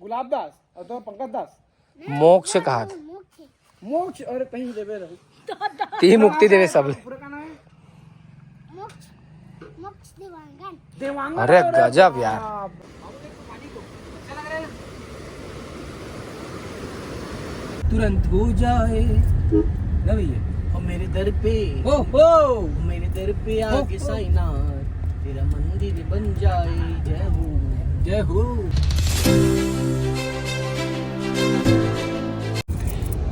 गुलाब दास और तो पंकज दास मोक्ष कहा था। मोक्ष और कहीं देवे रहो ती मुक्ति देवे सब। पूरा का नाम है मोक्ष देवांगन। देवांगन। अरे गजब यार। तुरंत हो जाए ना भैया और मेरे दर पे ओ मेरे दर पे आके साईनाथ तेरा मंदिर बन जाए। जय हो जय हो।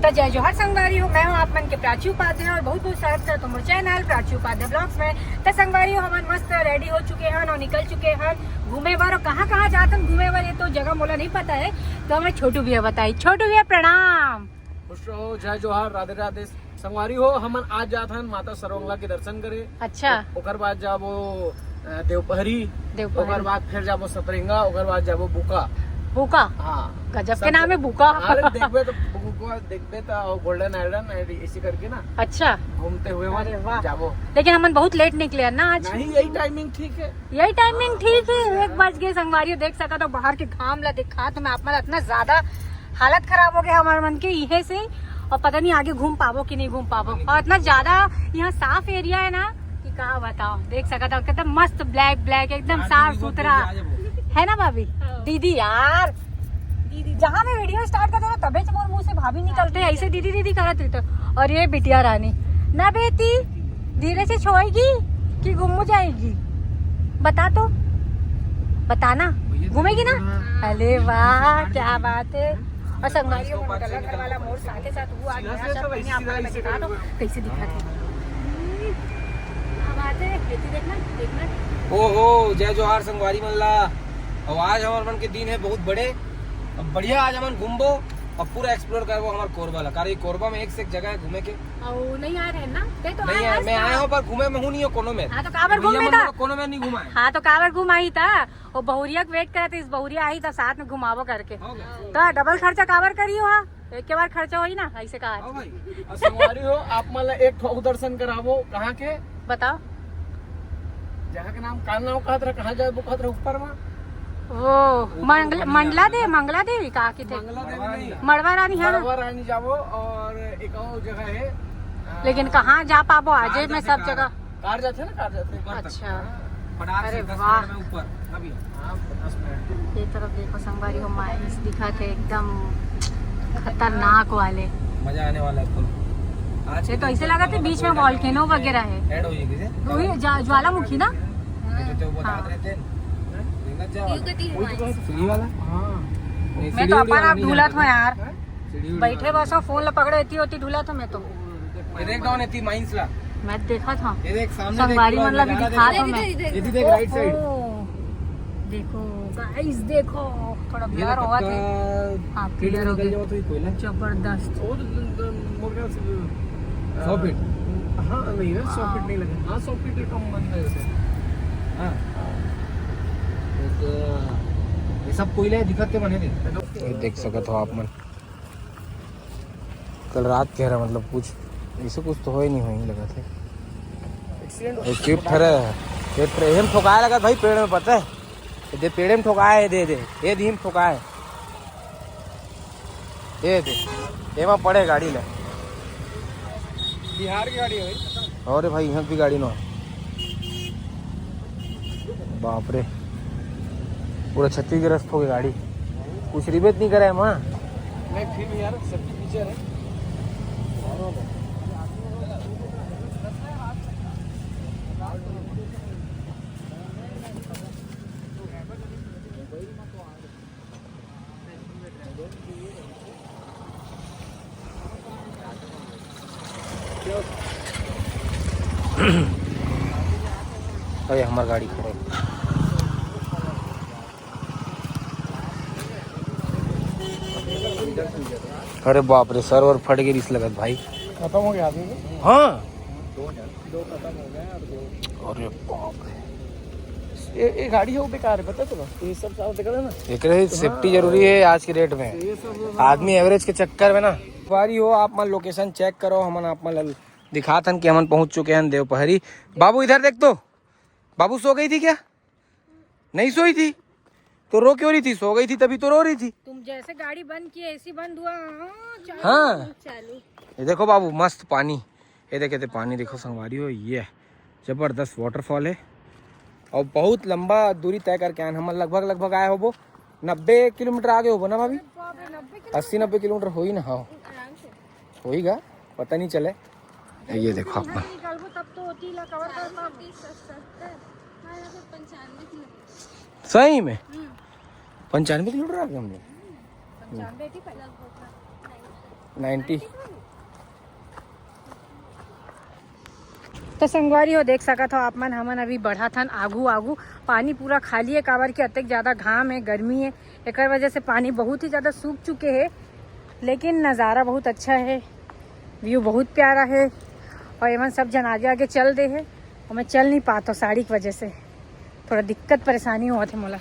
तो जय जोहर संगवारी हो, मैं हूँ आप मन के प्राची उपाध्याय और बहुत बहुत स्वागत करता हूँ चैनल प्राची उपाध्याय ब्लॉग्स में। तो संगवारी हो हम मस्त रेडी हो चुके हैं और निकल चुके हैं घूमे बार। और कहाँ कहाँ जाते हैं घूमे बार ये तो जगह मोला नहीं पता है, तो हमें छोटू भैया बताई। छोटू भैया प्रणाम। खुश रहो, जय जोहार, राधे राधे। संगवारी हो हमन आज जात हन माता सर्वमंगला के दर्शन करे। अच्छा। ओकर बाद जाबो देवपहरी, ओकर बाद फिर जाबो सतरंगा, ओकर बाद जाबो बुका। बुका? हाँ गजब के नाम है बुका। अरे देखबे तो बुका देखबे तो गोल्डन आयरन ऐसी करके ना अच्छा घूमते हुए अरे वाह। जाबो। लेकिन हम बहुत लेट निकले हैं ना आज। नहीं यही टाइमिंग ठीक है, यही टाइमिंग ठीक है। 1 बज गए संगवारी देख सका तो बाहर के घाम ला दिखा तो मैं आप इतना ज्यादा हालत खराब हो गया हमारे मन के यही से। और पता नहीं आगे घूम पावो कि नहीं घूम पावो। और इतना ज्यादा यहाँ साफ एरिया है ना कि कहा बताओ। देख सका था कितना मस्त ब्लैक ब्लैक एकदम साफ सुथरा है ना भाभी। दीदी यार दीदी जहाँ मैं वीडियो स्टार्ट करता हूँ तबे मोर मुंह से भाभी निकलते हैं ऐसे दीदी दीदी करत रहते। और ये बिटिया रानी ना बेटी धीरे से छोएगी कि गुम जाएगी बता तो बताना। घूमेगी ना? अरे वाह क्या बात है। और संगवारी को घर वाला मोर साथ साथ वो आ गया सब मैंने आपको मैं दिखा दो कैसे दिखा थे। क्या बात है बेटी देखना देखना। ओहो जय जोहार संगवारी मल्ला। और आज हमारे मन के दिन है बहुत बड़े। अब बढ़िया आज हम घूमबो और पूरा एक्सप्लोर करबो हमारे कोरबा ला। कारण कोरबा में एक से एक जगह है घूमे के। और नहीं आ रहे ना ते तो नहीं है, मैं आया हूँ पर घूमे में हूँ नहीं कोनो में। हाँ तो काबर घूमे था? कोनो में नहीं घुमा है। हाँ तो काबर घुमाई था वो बहुरिया के वेट करे थे। इस बहुरिया आई था साथ में घुमावो करके तो डबल खर्चा काबर करी हो। एक के बार खर्चा हो ना ऐसे कहा। संगवारी हो आप मतलब एक ठोक दर्शन करावो। कहाँ के बताओ जगह के नाम का नाम कहत रहा, कहाँ जाए वो कहत रहा ऊपर में वो मंगला देवी कहा की थे मड़वा रानी है ना। मड़वा रानी जाबो और एक और जगह है लेकिन कहाँ जा पाबो आज में सब जगह कार जाते ना कार जाते। अच्छा अरे वाह। ऊपर अभी हाँ 10 मिनट। ये तरफ देखो संगवारी हो माइंस दिखा थे एकदम खतरनाक वाले। मजा आने वाला है फुल। आज ये तो ऐसे लगा था बीच में वॉल्केनो वगैरह है। ऐड हो जाएगी से वही ज्वालामुखी ना। जो वो बता रहे थे सीढ़ी वाला। हाँ मैं तो अपन आप ढूला था यार बैठे बस फोन पकड़े होती ढूला था मैं तो। ये देख डाउन है माइंस ला। मैं देखा था ये देख सामने संगवारी मतलब भी दिखा था मैं। ये देख राइट साइड। देखो गाइस देखो थोड़ा ब्लर हुआ था। हाँ क्लियर हो गया जबरदस्त। 100 फीट। हाँ नहीं है 100 फीट नहीं लगे। हाँ 100 फीट कम बन गए। हाँ ये सब कोयला है दिखते बने थे। ये देख सकते हो आप मन कल रात कह रहा मतलब कुछ ऐसे कुछ तो हो ही नहीं हो ही लगा थे एक्सीडेंट। स्विफ्ट ठहरे हम ठोकाए लगा भाई पेड़ में पता है दे पेड़ में ठोकाए दे ये धीम ठोकाए ये दे ये वहाँ पड़े गाड़ी ले बिहार की गाड़ी है भाई। और भाई यहाँ भी गाड़ी ना बाप रे पूरा क्षतिग्रस्त हो गई गाड़ी। कुछ रिबेट नहीं करे माँ नहीं फिर भी यार सेफ्टी फीचर है। अरे हमारी गाड़ी खड़े। अरे बाप रे सर्वर फट गई इस लगत भाई। खत्म हो गया आदमी। हाँ दो खत्म हो गए और 2। अरे बाप रे ये गाड़ी है वो बेकार है पता है तुम्हें। ये सब साफ दिखा ना एक रही सेफ्टी जरूरी है आज की डेट में। आदमी एवरेज के चक्कर में ना बारी हो आप मन लोकेशन चेक करो। हमन आप मन दिखा थन कि हमन पहुंच चुके हैं देवपहरी। बाबू इधर देख तो बाबू सो गई थी क्या? नहीं सोई थी तो रो क्यों रही थी? सो गई थी तभी तो रो रही थी। तुम जैसे गाड़ी बंद की एसी बंद हुआ हाँ चालू। ये देखो बाबू मस्त पानी, ये देखे थे पानी देखो संगवारी हो, ये जबरदस्त वाटरफॉल है और बहुत लंबा दूरी तय करके आए हम। लगभग आए हो वो 90 किलोमीटर आगे हो ना भाभी, 80-90 किलोमीटर हो ही ना। हाँ होगा, पता नहीं चले। ये देखो आप सही में 95 किलोमीटर आ गए हम लोग, 90। तो संगवारी हो देख सका था आप मन, हमन अभी बढ़ा था आगू पानी पूरा खाली है काबर की अत्यंत ज़्यादा घाम है, गर्मी है, एक वजह से पानी बहुत ही ज़्यादा सूख चुके हैं। लेकिन नज़ारा बहुत अच्छा है, व्यू बहुत प्यारा है और एवं सब जन आगे चल दे है और मैं चल नहीं पाता साड़ी की वजह से, थोड़ा दिक्कत परेशानी हुआ थे मोला,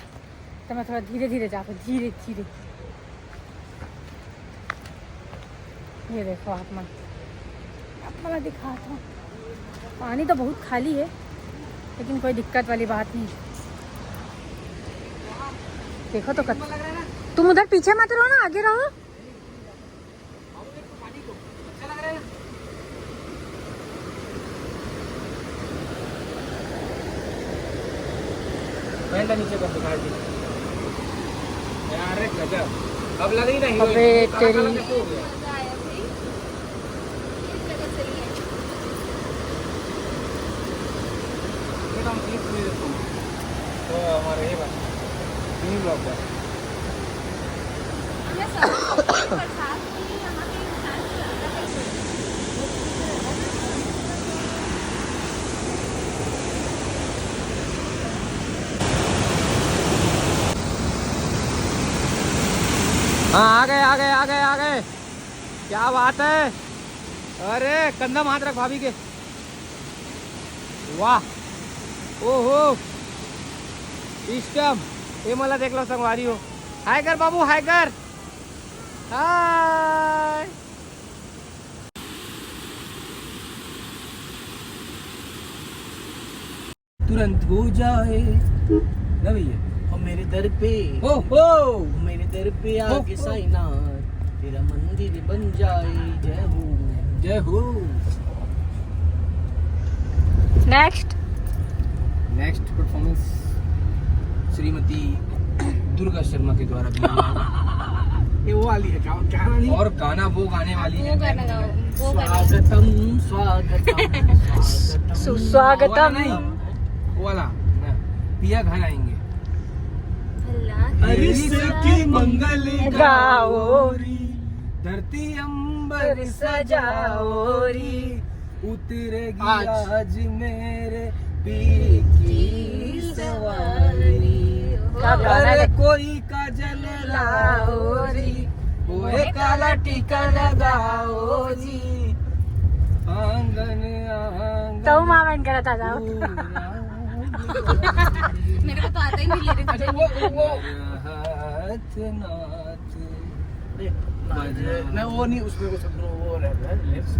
तो मैं थोड़ा धीरे जाता धीरे। ये देखो आप मन दिखाता हूँ, पानी तो बहुत खाली है लेकिन कोई दिक्कत वाली बात नहीं। देखो तो तुम उधर पीछे मत रहो ना, आगे रहो। नीचे कर दिखा दी यार, गजब। अब लग ही नहीं अबे तेरी तो हमारे ये बात तीन ब्लॉक है। हाँ आ गए। क्या बात है, अरे कंधा हाथ रख भाभी के, वाह ओहो इष्टम। ये मला देख लो संगवारी हो, हाय कर बाबू, हाय कर, हाय। तुरंत हो जाए ना भैया और मेरे दर पे मेरे दर पे आके साईनाथ, तेरा मंदिर बन जाए। जय हो। नेक्स्ट परफॉर्मेंस श्रीमती दुर्गा शर्मा के द्वारा ये वो वाली है, गाना नहीं और गाना वो गाने वाली है। स्वागतम सुस्वागतम वो वाला ना, पिया घर आएंगे, की मंगल गाओरी, धरती अंबर सजाओरी, उतरेगी आज मेरे पी की सवारी, अरे कोई काजल लाओरी, कोई काला टीका लगाओ जी, आंगन तो मावन करा था जाओ। मेरे को तो आता ही नहीं लिरिक्स। मैं वो नहीं, उसमें वो रहता है लिप्स,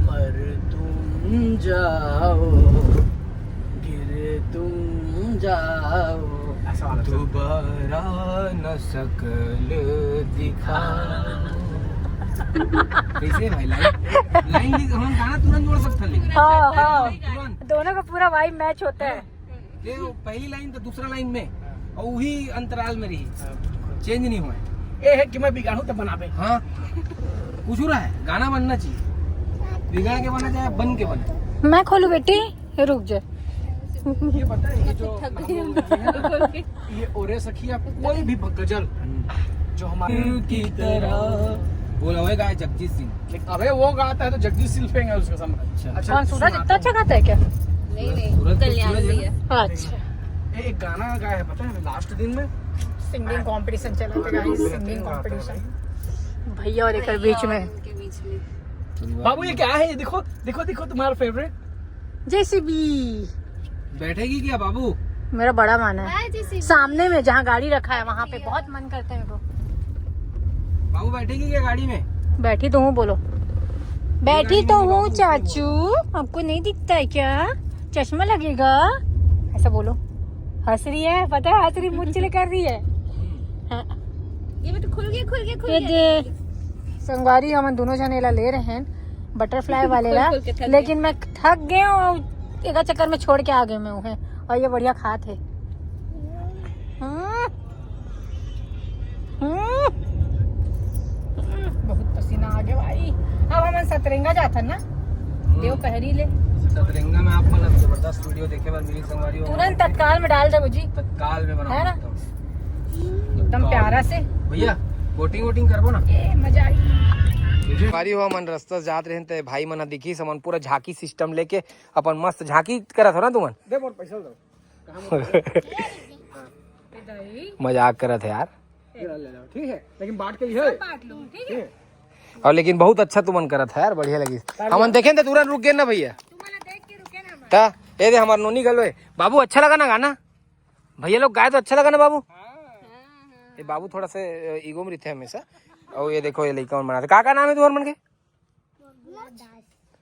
मर तुम जाओ गिर तुम जाओ, दोबारा न सकल दिखा। कैसे भाई लाइन हम गाना तुरंत जोड़ सकते हैं, लेकिन हाँ तुरंत दोनों का पूरा वाइब मैच होता है। ये पहली लाइन तो दूसरा लाइन में और वही अंतराल में रही, चेंज नहीं हुआ है। ये है कि मैं बिगाड़ू तो बना पे, हाँ कुछ हो रहा है, गाना बनना चाहिए, बिगाड़ के बना चाहे बन के बने। मैं खोलू बेटी, रुक जा। ये पता है, ये जो ये ओरे सखिया कोई भी गजल जो हमारे की तरह बोला हुआ गाय जगजीत सिंह, अबे वो गाता है तो जगजीत सिंह पे उसका समझ। अच्छा कौन सूरज इतना अच्छा गाता है क्या? नहीं कल्याण भैया। अच्छा एक गाना गाया है पता है लास्ट दिन में, सिंगिंग कंपटीशन चला था गाइस, सिंगिंग कंपटीशन भैया और एक बीच में। उनके बीच में बाबू ये क्या है, ये देखो देखो देखो तुम्हारा फेवरेट जेसीबी बैठेगी क्या बाबू? मेरा बड़ा माना है हाय जेसीबी। सामने में जहाँ गाड़ी रखा है वहाँ पे, बहुत मन करता है मेरे को। बाबू बैठेगी क्या गाड़ी में? बैठी तो हूँ, बोलो बैठी तो हूँ चाचू, आपको नहीं दिखता है क्या? चश्मा लगेगा, ऐसा बोलो। हंस रही है, पता है हंस रही, मुंह चिल कर रही है। हाँ। ये बेटा खुल गया खुल गया खुल ये गया। दे संगवारी हम दोनों जने ला ले रहे हैं बटरफ्लाई वाले ला, खुल के थक लेकिन मैं थक गए और एक चक्कर में छोड़ के आ गए मैं उन्हें, और ये बढ़िया खात है। बहुत पसीना आ गया भाई। अब हम सतरंगा जाता ना देव पहरी ले सतरंगा में आप मतलब जबरदस्त वीडियो देखे बार मिली संगवारी हो तुरंत तत्काल में डाल दे जी, तत्काल में बना है ना? देता हूं। एकदम प्यारा से। भैया बोटिंग वोटिंग करबो ना ए मजा आई। बारी हो मन रास्ता जात रहे ते भाई मन दिखी समन पूरा झांकी सिस्टम लेके अपन मस्त झांकी करत हो ना तुमन दे मोर पैसा दो मजाक करत है यार, ठीक है लेकिन बांट के लिए बांट लो ठीक है। और लेकिन बहुत अच्छा तुमन करत है यार, बढ़िया लगी हमन देखें तो तुरंत रुक गए ना भैया। तुम्हारा देख के रुके ना ता ये दे हमार नोनी गलो है बाबू, अच्छा लगा ना गाना भैया लोग गाए तो अच्छा लगा ना बाबू। ये बाबू थोड़ा सा ईगो में रहते हैं हमेशा। और ये देखो ये लड़का बनाते का नाम है तुम्हारे मन के?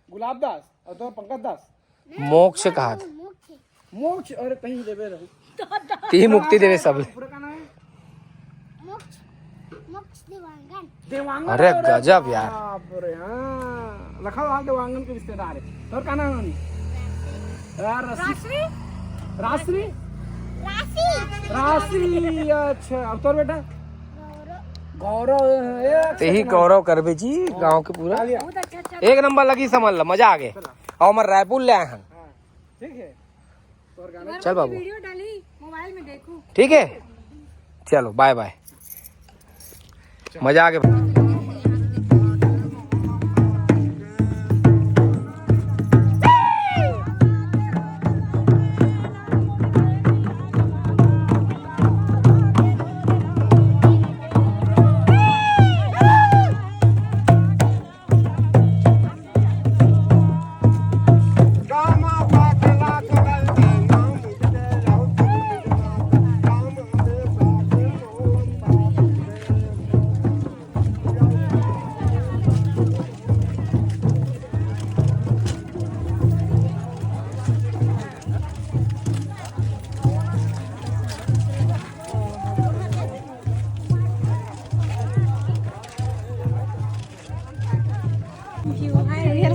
गुलाब दास और तो पंकज दास मोक्ष कहा था, मोक्ष और कहीं देवे रहू ती मुक्ति देवे सब। पूरा का नाम है देवांगन। अरे गजब यार, बाप रे हां लखा हाल देवांगन के रिश्तेदार है। और का नाम है यार? राशि राशि राशि। अच्छा अब तोर बेटा गौरव ते ही गौरव करबे जी गांव के पूरा बहुत अच्छा अच्छा। एक नंबर लगी, समझ लो मजा आ गए। और हमारे रायपुर ले आए हैं, ठीक है तोर गाना चल बाबू वीडियो डाली मोबाइल में देखूं। ठीक है चलो बाय बाय, मजा आ गया।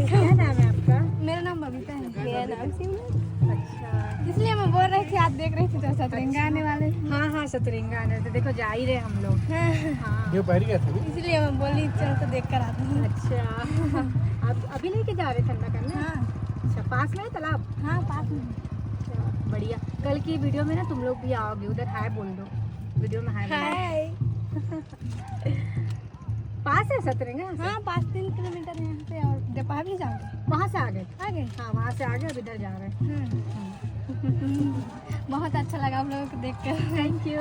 क्या नाम है आपका? मेरा नाम बबीता है। मेरा नाम सिमरन। अच्छा इसलिए मैं बोल रही थी, आप देख रही थी तो सतरंगा आने वाले। हाँ हाँ सतरंगा आने तो देखो जा ही रहे हम लोग। हाँ ये पहरी गया था इसलिए मैं बोली चल तो देख कर आती हूँ। अच्छा आप अभी लेके जा रहे ठंडा करने? हाँ अच्छा पास में है तालाब? हाँ पास में। अच्छा, बढ़िया। कल की वीडियो में ना तुम लोग भी आओगे, उधर हाय बोल दो वीडियो में, हाय बोलो। हाय। पास है सतरंगा? हाँ 5-3 किलोमीटर यहाँ से, और जपा भी जाओगे वहाँ से आ गए? आगे। हाँ वहाँ से आ गए, अब इधर जा रहे हैं। बहुत अच्छा लगा आप लोगों को देख कर। Thank you.